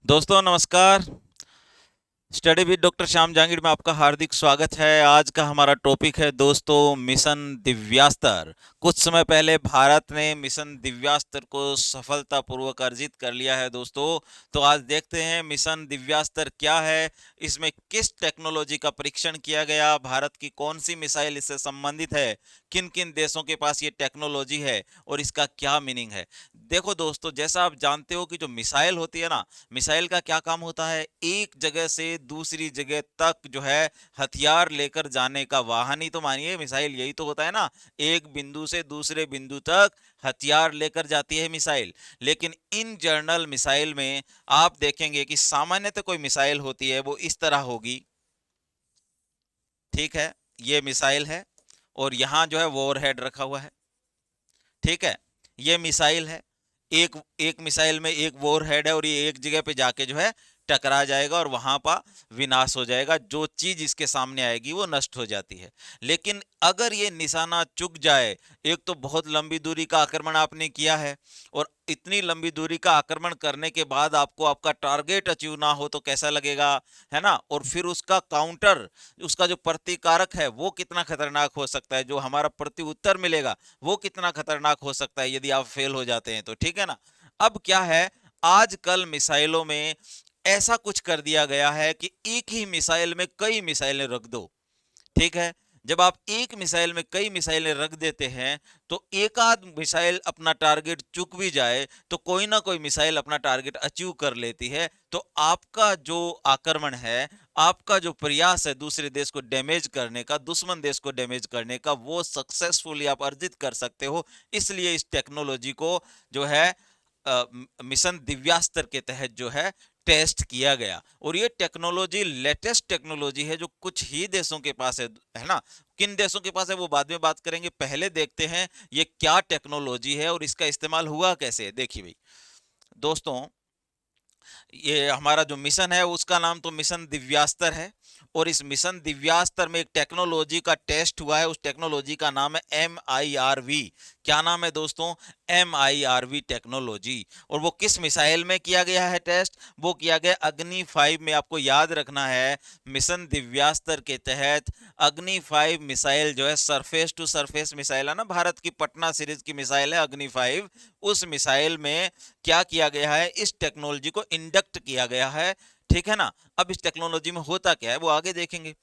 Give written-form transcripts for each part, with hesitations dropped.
दोस्तों नमस्कार। Study with doctor Shyam Jahangir में आपका हार्दिक स्वागत है। आज का हमारा टॉपिक है दोस्तों मिशन दिव्यास्त्र। कुछ समय पहले भारत ने मिशन दिव्यास्त्र को सफलतापूर्वक अर्जित कर लिया है दोस्तों। तो आज देखते हैं मिशन दिव्यास्त्र क्या है, इसमें किस टेक्नोलॉजी का परीक्षण किया गया, भारत की कौन सी मिसाइल इससे संबंधित है, किन किन देशों के पास ये टेक्नोलॉजी है और इसका क्या मीनिंग है। देखो दोस्तों, जैसा आप जानते हो कि जो मिसाइल होती है ना, मिसाइल का क्या काम होता है, एक जगह से दूसरी जगह तक जो है हथियार लेकर जाने का वाहन ही तो मानिए मिसाइल, यही तो होता है ना। एक बिंदु से दूसरे बिंदु तक हथियार लेकर जाती है मिसाइल। लेकिन इन जर्नल मिसाइल में आप देखेंगे कि सामान्यतः कोई मिसाइल होती है वो इस तरह होगी। ठीक है, ये मिसाइल है और यहां जो है वॉरहेड रखा हुआ है। ठीक है, ये मिसाइल है। एक एक मिसाइल में एक वॉर हेड है और ये एक जगह पे जाके जो है टकरा जाएगा और वहां पर विनाश हो जाएगा। जो चीज इसके सामने आएगी वो नष्ट हो जाती है। लेकिन अगर ये निशाना चूक जाए, एक तो बहुत लंबी दूरी का आक्रमण आपने किया है और इतनी लंबी दूरी का आक्रमण करने के बाद आपको आपका टारगेट अचीव ना हो तो कैसा लगेगा, है ना। और फिर उसका काउंटर, उसका जो प्रतिकारक है वो कितना खतरनाक हो सकता है, जो हमारा प्रति उत्तर मिलेगा वो कितना खतरनाक हो सकता है यदि आप फेल हो जाते हैं तो। ठीक है ना। अब क्या है, आजकल मिसाइलों में ऐसा कुछ कर दिया गया है कि एक ही मिसाइल में कई मिसाइलें रख दो। ठीक है, जब आप एक मिसाइल में कई मिसाइलें रख देते हैं तो एक आध मिसाइल अपना टारगेट चूक भी जाए तो कोई ना कोई मिसाइल अपना टारगेट अचीव कर लेती है। तो आपका जो आक्रमण है, आपका जो प्रयास है दूसरे देश को डैमेज करने का, दुश्मन देश को डैमेज करने का, वो सक्सेसफुली आप अर्जित कर सकते हो। इसलिए इस टेक्नोलॉजी को जो है मिशन दिव्यास्त्र के तहत जो है टेस्ट किया गया। और ये टेक्नोलॉजी लेटेस्ट टेक्नोलॉजी है जो कुछ ही देशों के पास है ना। किन देशों के पास है वो बाद में बात करेंगे, पहले देखते हैं ये क्या टेक्नोलॉजी है और इसका इस्तेमाल हुआ कैसे है। देखिए भाई दोस्तों, ये हमारा जो मिशन है उसका नाम तो मिशन दिव्यास्त्र है। और इस मिशन दिव्यास्त्र में एक टेक्नोलॉजी का टेस्ट हुआ है, उस टेक्नोलॉजी का नाम है MIRV। क्या नाम है दोस्तों? MIRV technology. और वो किस मिसाइल में किया गया है टेस्ट? वो किया गया अग्नि 5 में। आपको याद रखना है, मिशन दिव्यास्त्र के तहत अग्नि 5 मिसाइल जो है सरफेस टू सरफेस मिसाइल है ना, भारत की पटना सीरीज की मिसाइल है अग्नि 5। उस मिसाइल में क्या किया गया है, इस टेक्नोलॉजी को इंडक्ट किया गया है। ठीक है ना। अब इस टेक्नोलॉजी में होता क्या है वो आगे देखेंगे।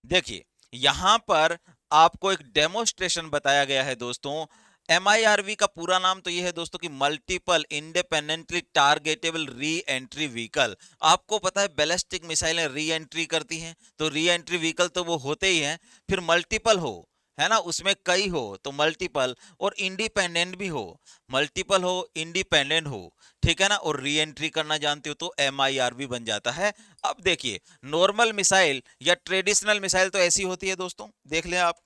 देखिए, यहां पर आपको एक डेमोस्ट्रेशन बताया गया है दोस्तों। MIRV का पूरा नाम तो यह है दोस्तों कि multiple independently targetable re entry vehicle. आपको पता है बैलिस्टिक मिसाइलें री एंट्री करती हैं, तो री एंट्री व्हीकल तो वो होते ही हैं। फिर मल्टीपल हो, है ना, उसमें कई हो तो मल्टीपल, और इंडिपेंडेंट भी हो, मल्टीपल हो इंडिपेंडेंट हो। ठीक है ना। और री एंट्री करना जानते हो तो MIRV बन जाता है। अब देखिए, नॉर्मल मिसाइल या ट्रेडिशनल मिसाइल तो ऐसी होती है दोस्तों, देख लें आप।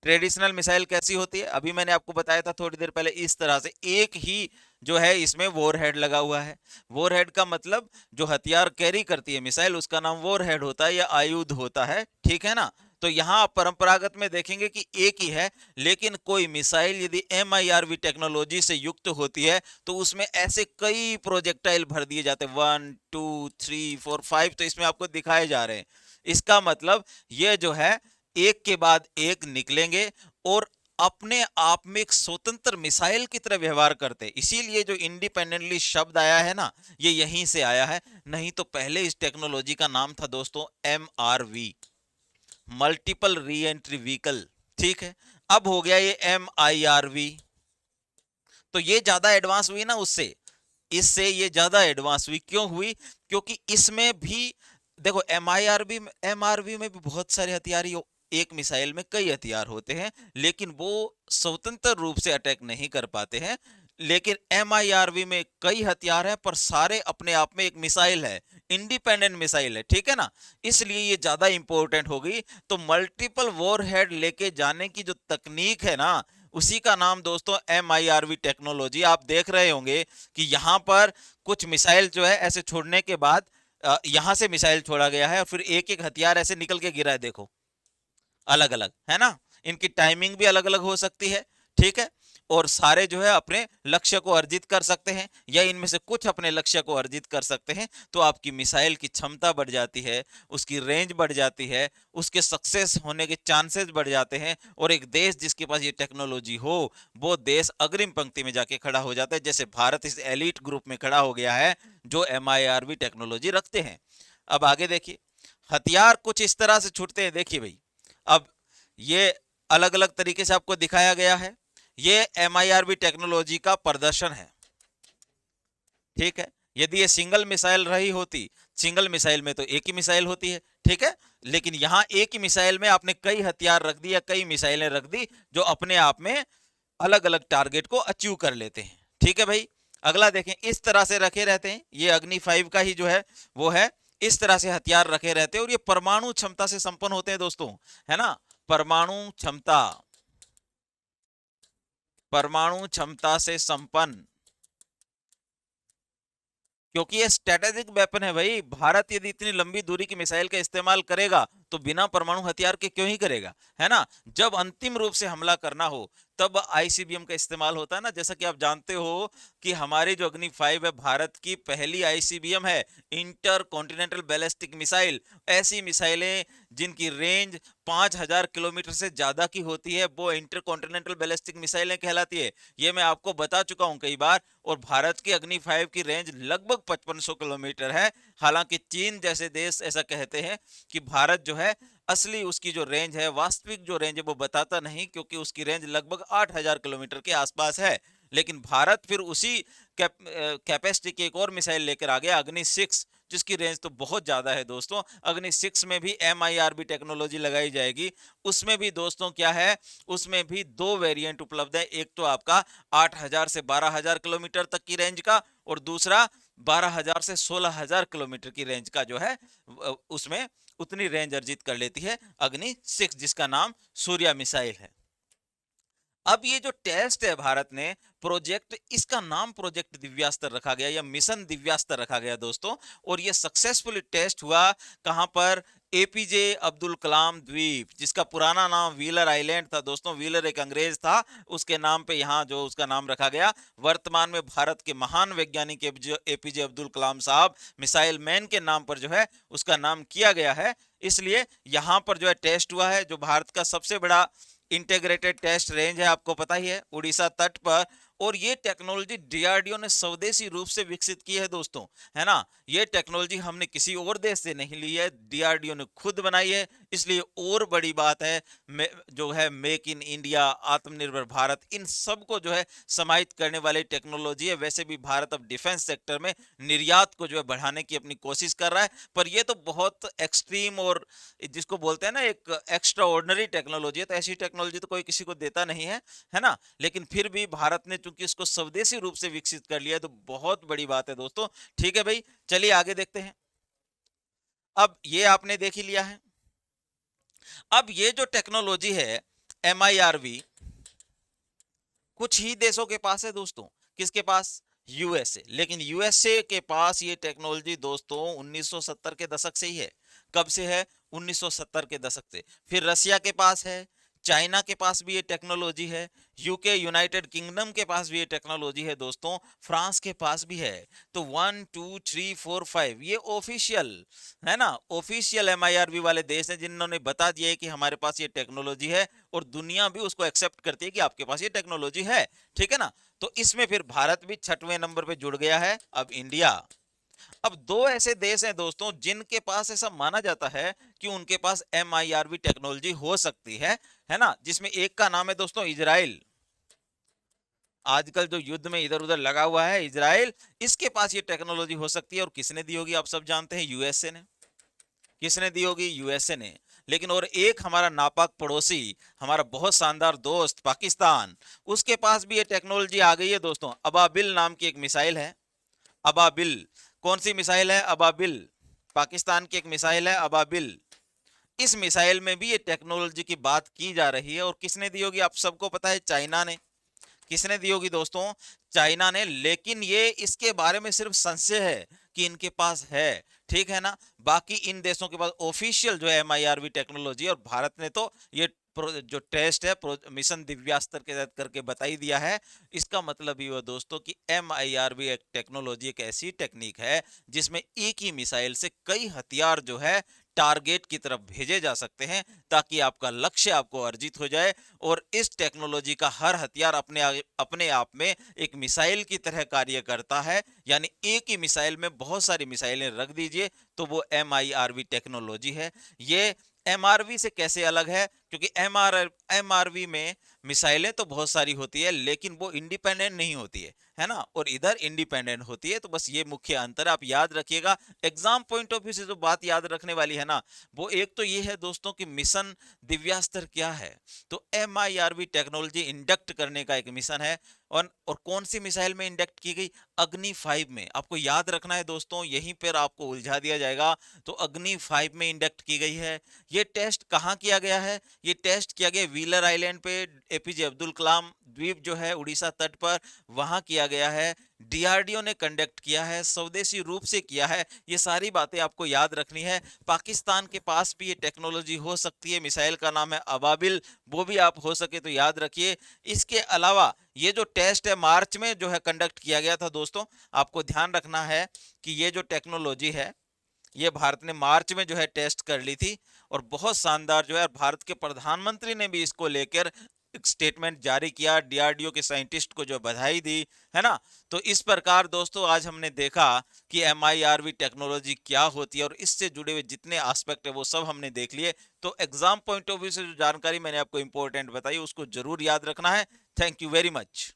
ट्रेडिशनल मिसाइल कैसी होती है, अभी मैंने आपको बताया था थोड़ी देर पहले, इस तरह से एक ही जो है इसमें वॉरहेड लगा हुआ है। वॉरहेड का मतलब जो हथियार कैरी करती है मिसाइल उसका नाम वॉरहेड होता है या आयुध होता है। ठीक है ना। तो यहां आप परंपरागत में देखेंगे कि एक ही है। लेकिन कोई मिसाइल यदि MIRV टेक्नोलॉजी से युक्त होती है तो उसमें ऐसे कई प्रोजेक्टाइल भर दिए जाते हैं, 1 2 3 4 5, तो इसमें आपको दिखाए जा रहे हैं। इसका मतलब ये जो है एक के बाद एक निकलेंगे और अपने आप में एक स्वतंत्र मिसाइल की तरह व्यवहार करते हैं। इसीलिए जो इंडिपेंडेंटली शब्द आया है ना, ये यहीं से आया है। नहीं तो पहले इस टेक्नोलॉजी का नाम था दोस्तों MRV, multiple re entry vehicle. ठीक है। अब हो गया ये MIRV। तो ये ज्यादा एडवांस हुई ना उससे, इससे ये ज्यादा एडवांस हुई। क्यों हुई? क्योंकि इसमें भी देखो, MIRV में भी बहुत सारे हथियार, एक मिसाइल में कई हथियार होते हैं लेकिन वो स्वतंत्र रूप से अटैक नहीं कर पाते हैं। लेकिन MIRV में कई हथियार हैं पर सारे अपने आप में एक मिसाइल है, इंडिपेंडेंट मिसाइल है। ठीक है ना। इसलिए ये ज्यादा इंपॉर्टेंट हो गई। तो मल्टीपल वॉरहेड लेके जाने की जो तकनीक है ना, उसी का नाम दोस्तों MIRV टेक्नोलॉजी। आप देख रहे होंगे कि यहां पर कुछ मिसाइल जो है ऐसे छोड़ने के बाद यहां से मिसाइल छोड़ा गया है और फिर एक एक हथियार ऐसे निकल के गिरा है, देखो, अलग अलग, है ना। इनकी टाइमिंग भी अलग अलग हो सकती है। ठीक है। और सारे जो है अपने लक्ष्य को अर्जित कर सकते हैं, या इनमें से कुछ अपने लक्ष्य को अर्जित कर सकते हैं, तो आपकी मिसाइल की क्षमता बढ़ जाती है, उसकी रेंज बढ़ जाती है, उसके सक्सेस होने के चांसेस बढ़ जाते हैं, और एक देश जिसके पास ये टेक्नोलॉजी हो वो देश अग्रिम पंक्ति में जाके खड़ा हो जाता है, जैसे भारत इस एलिट ग्रुप में खड़ा हो गया है जो MIRV टेक्नोलॉजी रखते हैं। अब आगे देखिए, हथियार कुछ इस तरह से छूटते हैं, देखिए भाई, अब ये अलग अलग तरीके से आपको दिखाया गया है, ये MIRV टेक्नोलॉजी का प्रदर्शन है, ठीक है। यदि ये सिंगल मिसाइल रही होती, सिंगल मिसाइल में तो एक ही मिसाइल होती है, ठीक है, लेकिन यहां एक ही मिसाइल में आपने कई हथियार रख दी या कई मिसाइलें रख दी जो अपने आप में अलग अलग टारगेट को अचीव कर लेते हैं, ठीक है भाई। अगला देखें, इस तरह से रखे रहते हैं, ये अग्नि 5 का ही जो है वो है, इस तरह से हथियार रखे रहते हैं, और ये परमाणु क्षमता से संपन्न होते हैं दोस्तों, है ना, परमाणु क्षमता, परमाणु क्षमता से संपन्न, क्योंकि ये स्ट्रेटेजिक वेपन है भाई। भारत यदि इतनी लंबी दूरी की मिसाइल का इस्तेमाल करेगा तो बिना परमाणु हथियार के क्यों ही करेगा, है ना। जब अंतिम रूप से हमला करना हो तब ICBM का इस्तेमाल होता है ना। जैसा कि आप जानते हो कि हमारी जो अग्नि 5 है भारत की पहली ICBM है, इंटर कॉन्टिनेंटल बैलिस्टिक मिसाइल। ऐसी मिसाइलें जिनकी रेंज 5000 किलोमीटर से ज्यादा की होती है वो इंटर कॉन्टिनेंटल बैलिस्टिक मिसाइलें कहलाती है। ये मैं आपको बता चुका हूं कई बार। और भारत की अग्नि 5 की रेंज लगभग 5500 किलोमीटर है। हालांकि चीन जैसे देश ऐसा कहते हैं कि भारत जो है असली उसकी जो रेंज है, वास्तविक जो रेंज है वो बताता नहीं, क्योंकि उसकी रेंज लगभग 8000 किलोमीटर के आसपास है। लेकिन भारत फिर उसी कैपेसिटी की एक और मिसाइल लेकर आ गया, अग्नि 6, जिसकी रेंज तो बहुत ज्यादा है दोस्तों। अग्नि 6 में भी MIRV टेक्नोलॉजी लगाई जाएगी। उसमें भी दोस्तों क्या है, उसमें भी दो वेरिएंट उपलब्ध है, एक तो आपका 8000 से 12000 किलोमीटर तक की रेंज का, और दूसरा 12000 से 16000 किलोमीटर की रेंज का जो है उसमें उतनी रेंज अर्जित कर लेती है अग्नि 6, जिसका नाम सूर्या मिसाइल है। अब ये जो टेस्ट है भारत ने प्रोजेक्ट, इसका नाम प्रोजेक्ट दिव्यास्त्र रखा गया या मिशन दिव्यास्त्र रखा गया दोस्तों। और ये सक्सेसफुली टेस्ट हुआ कहां पर, APJ अब्दुल कलाम द्वीप, जिसका पुराना नाम व्हीलर आइलैंड था दोस्तों। व्हीलर एक अंग्रेज था, उसके नाम पे यहां जो उसका नाम रखा गया। वर्तमान में भारत के महान वैज्ञानिक APJ अब्दुल कलाम साहब मिसाइल मैन के नाम पर जो है उसका नाम किया गया है, इसलिए यहां पर जो है टेस्ट हुआ है। जो भारत का सबसे बड़ा इंटीग्रेटेड टेस्ट रेंज है, आपको पता ही है, उड़ीसा तट पर। और ये टेक्नोलॉजी DRDO ने स्वदेशी रूप से विकसित की है दोस्तों, है ना। ये टेक्नोलॉजी हमने किसी और देश से नहीं ली है, DRDO ने खुद बनाई है। इसलिए और बड़ी बात है जो है मेक इन इंडिया, आत्मनिर्भर भारत, इन सब को जो है समाहित करने वाली टेक्नोलॉजी है। वैसे भी भारत अब डिफेंस सेक्टर में निर्यात को जो है बढ़ाने की अपनी कोशिश कर रहा है, पर ये तो बहुत एक्सट्रीम और जिसको बोलते हैं ना एक एक्स्ट्रा ऑर्डिनरी टेक्नोलॉजी है। तो ऐसी टेक्नोलॉजी तो कोई किसी को देता नहीं है, है ना। लेकिन फिर भी भारत ने चूंकि इसको स्वदेशी रूप से विकसित कर लिया, तो बहुत बड़ी बात है दोस्तों, ठीक है भाई। चलिए आगे देखते हैं। अब ये आपने देख ही लिया है। अब ये जो टेक्नोलॉजी है MIRV, कुछ ही देशों के पास है दोस्तों। किसके पास? USA। लेकिन USA के पास ये टेक्नोलॉजी दोस्तों 1970 के दशक से ही है। कब से है? 1970 के दशक से। फिर रसिया के पास है, चाइना के पास भी ये टेक्नोलॉजी है, यूके यूनाइटेड किंगडम के पास भी ये टेक्नोलॉजी है दोस्तों, फ्रांस के पास भी है। तो 1 2 3 4 5 ये ऑफिशियल है ना, ऑफिशियल MIRV वाले देश हैं जिन्होंने बता दिया है कि हमारे पास ये टेक्नोलॉजी है, और दुनिया भी उसको एक्सेप्ट करती है कि आपके पास ये टेक्नोलॉजी है, ठीक है ना। तो इसमें फिर भारत भी 6वें नंबर पे जुड़ गया है। अब इंडिया, अब दो ऐसे देश हैं दोस्तों जिनके पास ऐसा माना जाता है कि उनके पास MIRV टेक्नोलॉजी हो सकती है ना, जिसमें एक का नाम है दोस्तों इजराइल। आजकल जो युद्ध में इधर उधर लगा हुआ है इजराइल, इसके पास ये टेक्नोलॉजी हो सकती है। और किसने दी होगी? आप सब जानते हैं, USA ने। किसने दी होगी? USA ने। लेकिन और एक हमारा नापाक पड़ोसी, हमारा बहुत शानदार दोस्त पाकिस्तान, उसके पास भी ये टेक्नोलॉजी आ गई है दोस्तों। अबाबिल नाम की एक मिसाइल है, अबाबिल। कौन सी मिसाइल है? अबाबिल। पाकिस्तान की एक मिसाइल है अबाबिल। इस मिसाइल में भी ये टेक्नोलॉजी की बात की जा रही है। और किसने दी होगी? आप सबको पता है, चाइना ने। किसने दी होगी दोस्तों? चाइना ने। लेकिन ये इसके बारे में सिर्फ संशय है कि इनके पास है, ठीक है ना। बाकी इन देशों के पास ऑफिशियल जो है MIRV टेक्नोलॉजी, और भारत ने तो ये जो टेस्ट है मिशन दिव्यास्त्र के तहत करके बता ही दिया है। इसका मतलब ये हुआ दोस्तों कि MIRV एक टेक्नोलॉजी, एक ऐसी टेक्निक है जिसमें एक ही मिसाइल से कई हथियार जो है टारगेट की तरफ भेजे जा सकते हैं, ताकि आपका लक्ष्य आपको अर्जित हो जाए। और इस टेक्नोलॉजी का हर हथियार अपने आप में एक मिसाइल की तरह कार्य करता है, यानी एक ही मिसाइल में बहुत सारी मिसाइलें रख दीजिए तो वो MIRV टेक्नोलॉजी है। ये MRV से कैसे अलग है? क्योंकि MRV में मिसाइलें तो बहुत सारी होती है लेकिन वो इंडिपेंडेंट नहीं होती है ना, और इधर इंडिपेंडेंट होती है। तो बस ये मुख्य अंतर आप याद रखिएगा। एग्जाम पॉइंट ऑफ व्यू से जो बात याद रखने वाली है ना, वो एक तो ये है दोस्तों कि मिशन दिव्यास्त्र क्या है। तो MIRV टेक्नोलॉजी इंडक्ट करने का एक मिशन है। और कौन सी मिसाइल में इंडक्ट की गई? अग्नि 5 में। आपको याद रखना है दोस्तों, यहीं पर आपको उलझा दिया जाएगा। तो अग्नि 5 में इंडक्ट की गई है। ये टेस्ट कहाँ किया गया है? ये टेस्ट किया गया व्हीलर आइलैंड पे, APJ अब्दुल कलाम द्वीप जो है उड़ीसा तट पर, वहां किया गया है। DRDO ने कंडक्ट किया है, स्वदेशी रूप से किया है। ये सारी बातें आपको याद रखनी है। पाकिस्तान के पास भी ये टेक्नोलॉजी हो सकती है, मिसाइल का नाम है अबाबिल, वो भी आप हो सके तो याद रखिए। इसके अलावा ये जो टेस्ट है मार्च में जो है कंडक्ट किया गया था दोस्तों, आपको ध्यान रखना है कि ये जो टेक्नोलॉजी है ये भारत ने मार्च में जो है टेस्ट कर ली थी, और बहुत शानदार जो है, भारत के प्रधानमंत्री ने भी इसको लेकर एक स्टेटमेंट जारी किया, DRDO के साइंटिस्ट को जो बधाई दी, है ना। तो इस प्रकार दोस्तों आज हमने देखा कि MIRV टेक्नोलॉजी क्या होती है, और इससे जुड़े हुए जितने एस्पेक्ट है वो सब हमने देख लिए। तो एग्जाम पॉइंट ऑफ व्यू से जो जानकारी मैंने आपको इंपॉर्टेंट बताई उसको जरूर याद रखना है। Thank you very much.